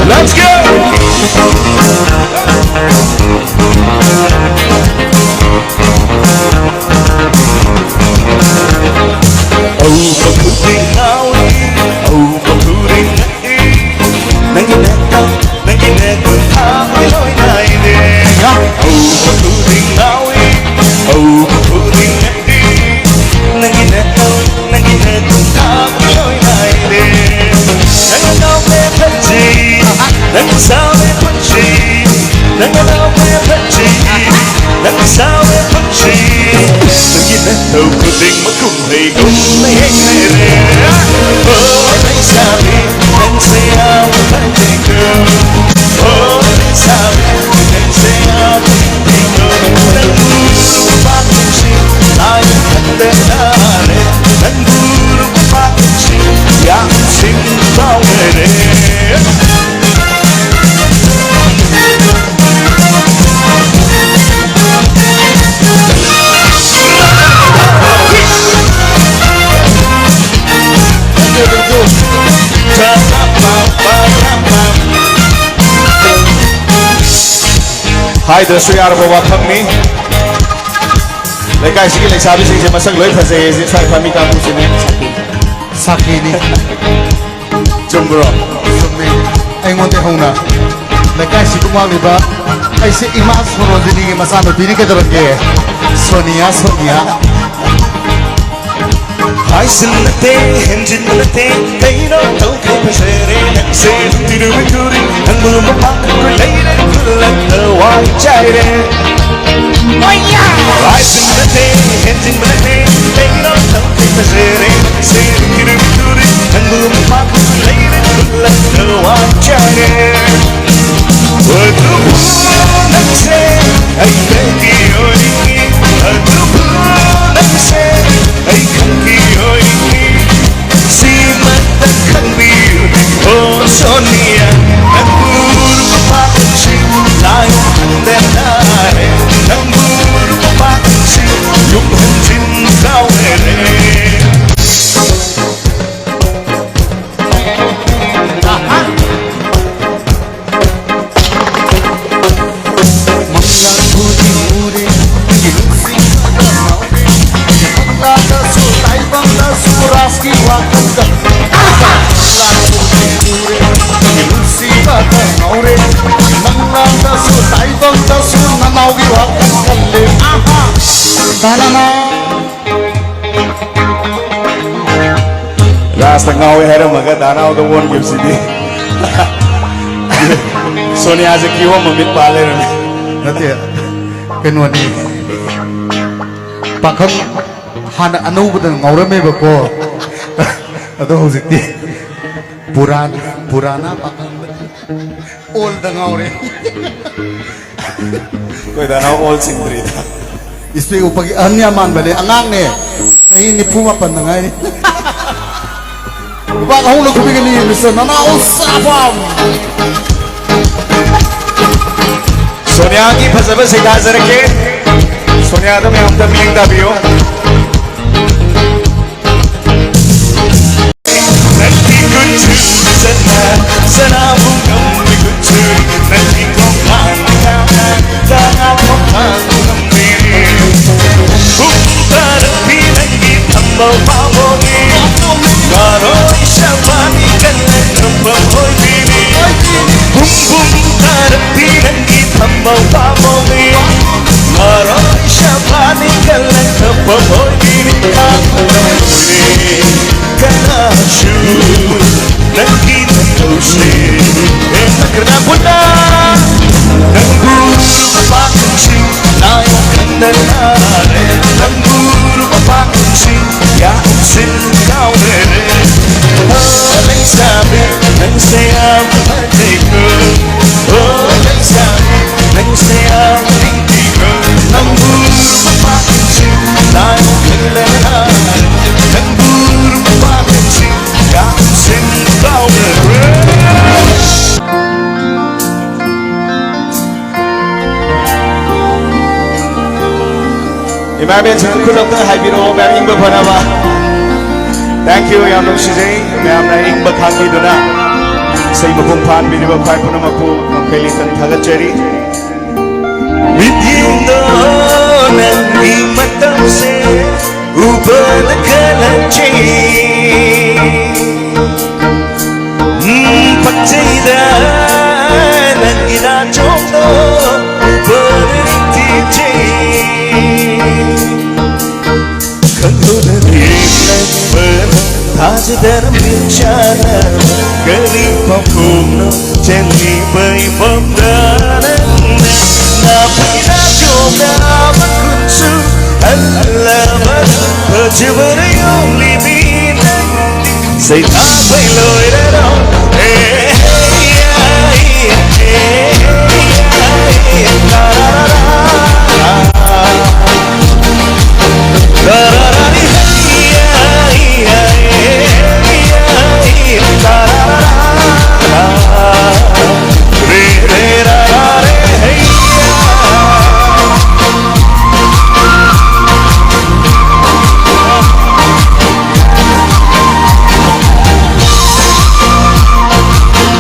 Let's go! Đâu có tình mà cùng hay cùng lấy hết này nè. Anh sao đi, anh say out anh take girl. Anh sao đi, anh say out anh take girl. Nắng buru bát chi, ai anh đến nare. Nắng buru bát chi, yang xin bao ngày nè. Hai đứa suy ảo vào thằng mi, lấy cái gì lấy sao biết gì mà sang lối phải gì gì phải phải mi cam gì nè, sakini, chum bro, anh muốn thấy không nào, lấy cái gì cũng mang đi ba, anh sẽ imas vào rồi đi mà sao mà bị cái đó kìa, Sonia Sonia. Hai xin là thế, hình진 là thế, thấy nó đâu có phải sẽ đến sẽ đi được với tôi, thằng mưa mà bắt tôi lấy đến cứ lần đầu hoài trái đến. Hai xin là thế, hình진 là thế, thấy nó đâu có phải sẽ đi được với tôi, thằng mưa mà bắt tôi lấy đến cứ lần đầu hoài trái đến. Ở đâu nắng sẽ, anh thấy kỳ ơi đi, ở đâu nắng sẽ, anh không kỳ. Oh Sonia, nang buru pakunci, layu denare, nang buru pakunci, yung hanjin kau ere. Mangga pudi muri, gilusi mauri, mangga su tai bangga su raski wakanda. Ngore nangla su tai bang da su nanau gi wa kalle aha tanana Rasta ngawe hera maga danau do won gyusi di Sonia je kiwa mamit pale re nate kenwa ni pakham hana anu budan ngaure me ba ko ado hojikti purana pakham all the ngaure koi danau all sindri da ispe upagi anya man bale angang ne sahi ni phuma pan ngai ni ba hong lo kubi ni listen na o sabam Sonia ki phasaba sikha zarke Sonia da main amda miling da biyo nanti kuncu sana bungam kuncu nanti kong kan jangan makan kembiri bukan pinagi tambah pamoni karo isabani kenen tambah hoy dini bukan pinagi tambah pamoni karo isabani kenen tambah hoy dini kana shu nanti nanti karena bunda nanggur pakunci nayo kandanare nanggur pakunci ya sin kau dere nang sabe nang sayang hatiku nang sabe nang sayang hatiku nanggur pakunci nayo kandanare nanggur pakunci ya sin kau dere. Mẹ chúng khuyên đọc hai video mẹ in bậc phần nào Thank you yang nungsiday mẹ am na in bậc hàng đi đó na say bậc phong phan video bậc phải phun mà cô không phải liên thagat cherry With đó nang di matam se ubah kalanchi Pagtida nang inatong do berhenti Kantoda rimlan berhasil dalam rencana Geripam kumno celi bayi pemdanan Napina coba berkuncu Alamat percubaan yang lebih Say tak boleh dah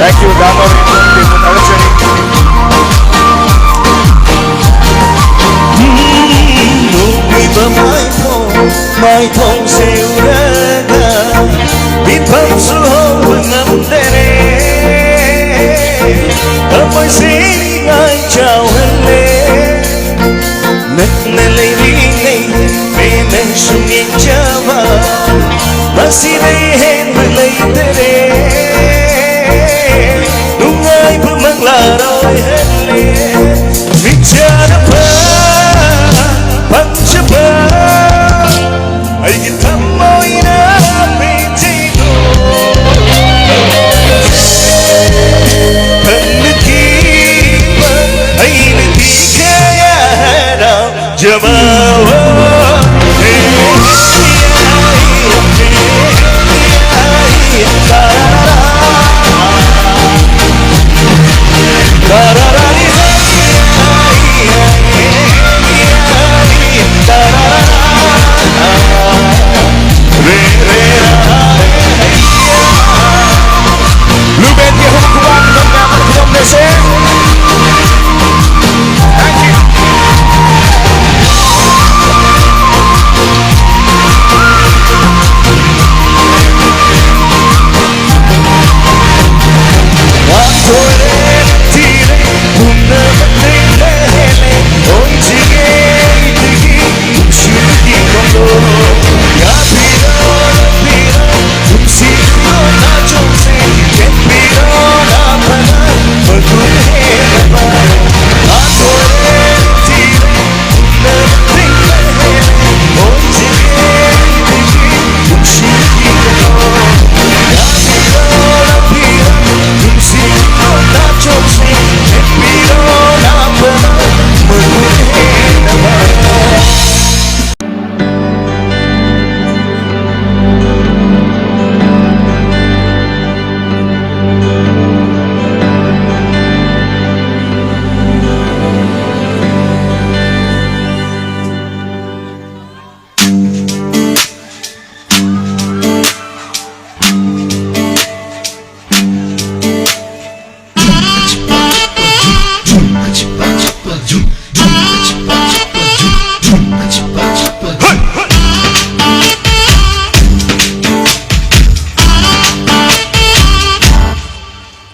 Thank you, Damo Rindu, Tagat Cherry. Iba mai thong siêu raga, ipam suhong pengamdere, apa sih ngai jauh hele, nak nalai ringai, memang sungai Jawa, masih lehen belai tere. Nungai pemanglaroi hele bicara pancapa ai kita mau ina pitido pendikipa ai dikaya dah jamawa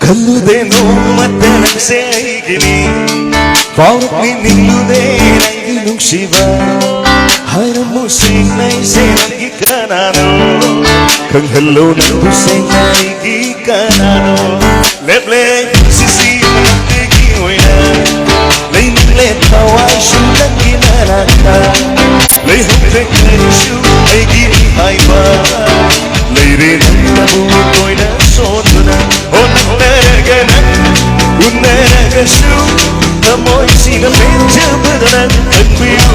Kalude no matalang say gini Bawat ninilude ng ilong siba Hayang musing na isinang ikanano Kang halo ng pusing na ikikanano Leble sisipa ng tigiway na Lainaglet taway syulang ginanata Layhong na isyu ay ginihay ba Layrin ang nabutoy na soto na Unaragashu Amoy sinapit jabadanan Ang biyo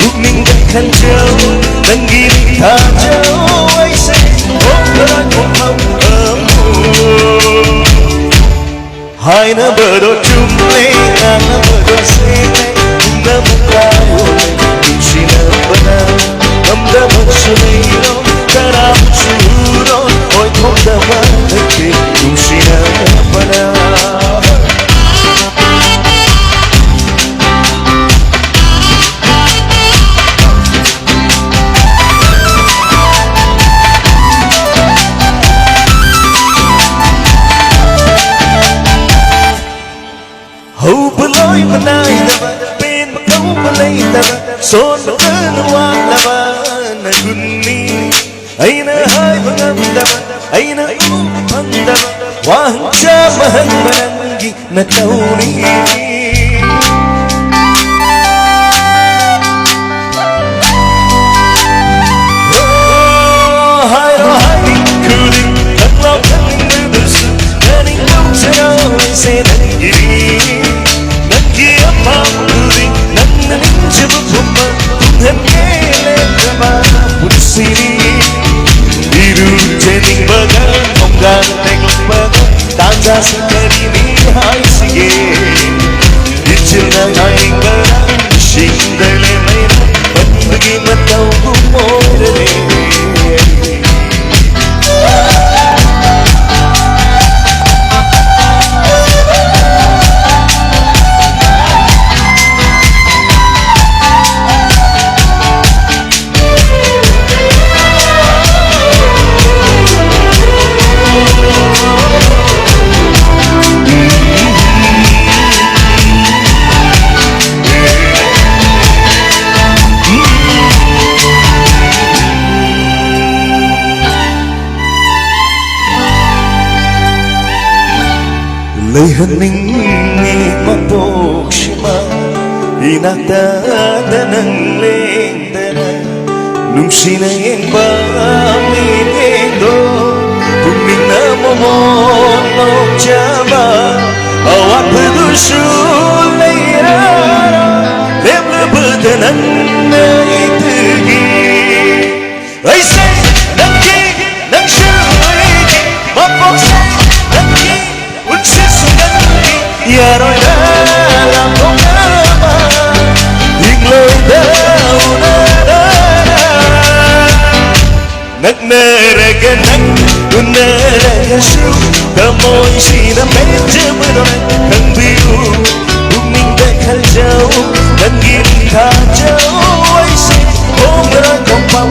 Bukninggan kanjaw Nanggiling tajaw Ay say Okara kong mamamu Hay na bado chumle Ang na bado sile Kung na mukha Yung sinabi son wala na gunni aina hay mangamdaman aina upandaman wahang samahan mananggi na tauni Sekali ni hai sige Dicilna hai barang Shindale maina Bandagi matau gumore Lehaning matok shima Inaktada ng lengdana Nung sinayang paminendo Kung minamomolog jaba Awak berdusul layrara Leblebetanan na itagi Ay say, nangki, nang syuigi Mapok say, nangki Yaro dalam pengama Ingloy daunara Nak naraganang Unaragasyo Kamoy sinamedya meron Kang biu Buming dekal jauh Dan gini kacau Ay si Omrang kompang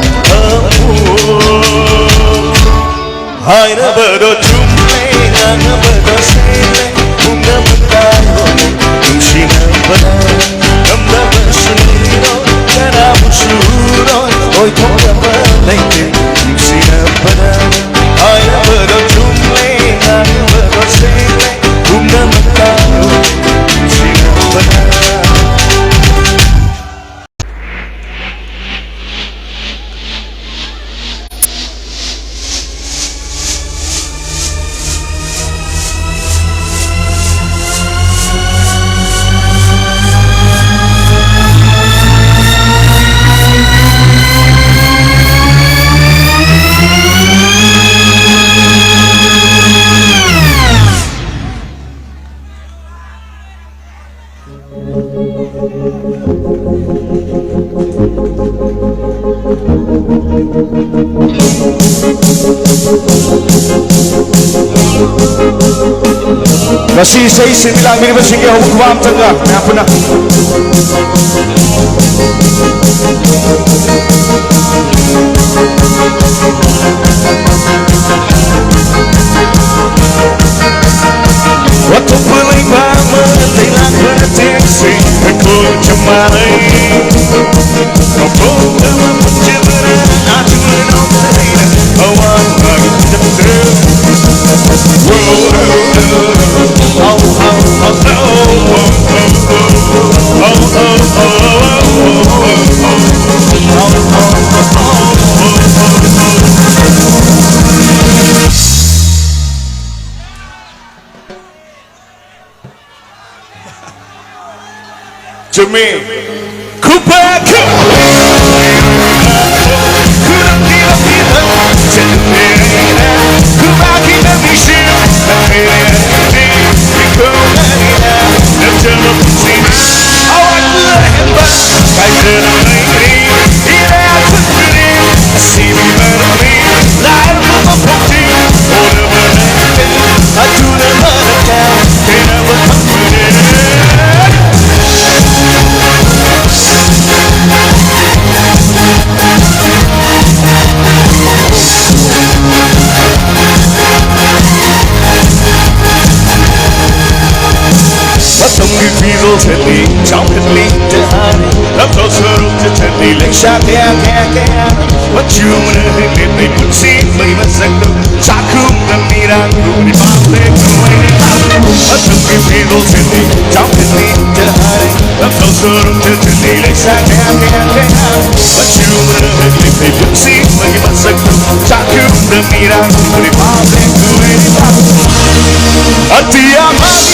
Hai na bado jumle Nga bado sile Bunga mentayo Kung sinabanan Kamda basuriro Kana musuro Oy toga malaike Kung sinabanan Ay na bado jumle Nga bado sile Bunga mentayo Kung sinabanan Masih saya sembilan minit bersingkir hukum tengah. Apa nak? Waktu beli mama Tidak berteksi Aku cemari Kau dalam pencerahan Aku menontai Awal lagi tetap Jemi Kupaku Kurang kira-kira Jendela Kubaki nabisyu Akhirnya Dikomarilah Nerjama pusina Awak berhembat Kaiser negeri Ira sendiri Sini berani Lahir memapukti Bola menangkan Aku dan mereka Kena bertemu like shot there, what you wanna hit me, put see me, my sector, Sakum, the Mira, the Papa, what the people to me, jumping me to hide, the closer to me, like shot there, what you wanna hit me, put see me, my sector, Sakum, the Mira, the Papa, at the Amati,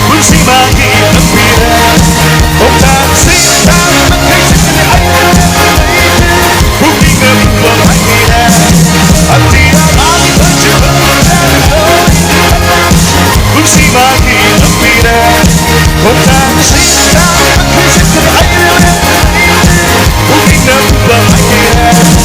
we'll see my game, the Mira. Oh, time to see the time, the cases in the eye. Booking up for my head. I see the money, but you we'll see my game, the Mira. Oh, time to see the time, the cases in the eye. Booking up for my head.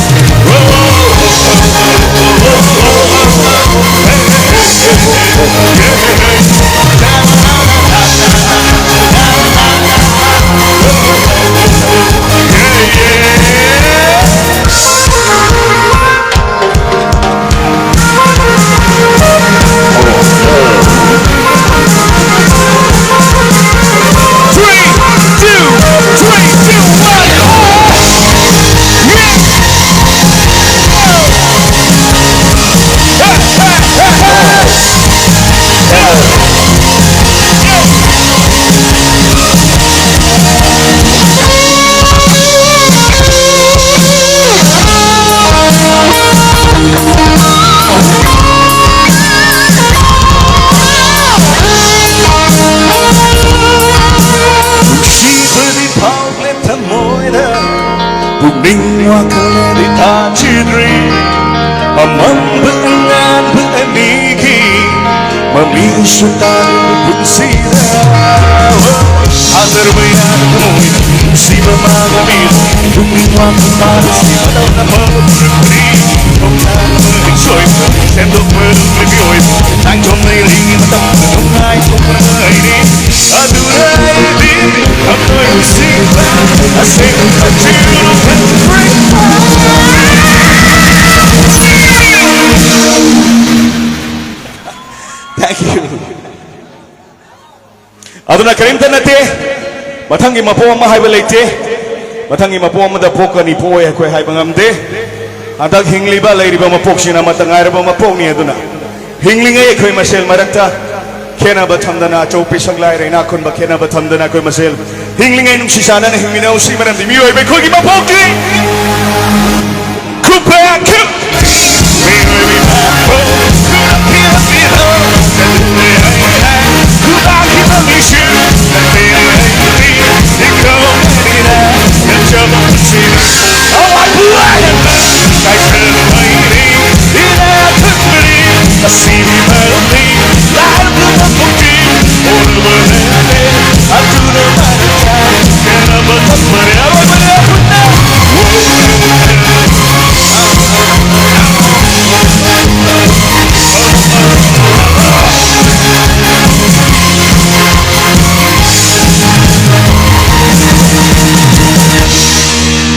Buning wakal di tajidri, amam berengan bereniki, memisutan bersira. Hadir bayar mui, si bermalam buning wakal malas di dalam nama berkeri, bukan mengisoi, sendok berlebih oi, tanggung meling matang menungai kumpulan ini, adurai di, apa yang siapa, asing kecil. Thank you. Aduna karimta nate, mathangi mapo ama haiba leite, mathangi mapo ama da pokani poe koi haiba ngamde, adag hingliba leiriba mapok sina matangairaba mapok ni aduna. Hinglingai koi masel marakta, kena bathamdana chopi sanglai reina kun ba kena bathamdana koi masel. Hinglingai nung sisana na hingminaw si maram di miyo ibe koi mapok ni. Kupaya kup.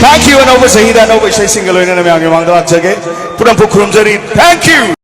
Thank you and over sa hida and over sa single na namang yung mga dawag jage. Purang pukurum jari. Thank you.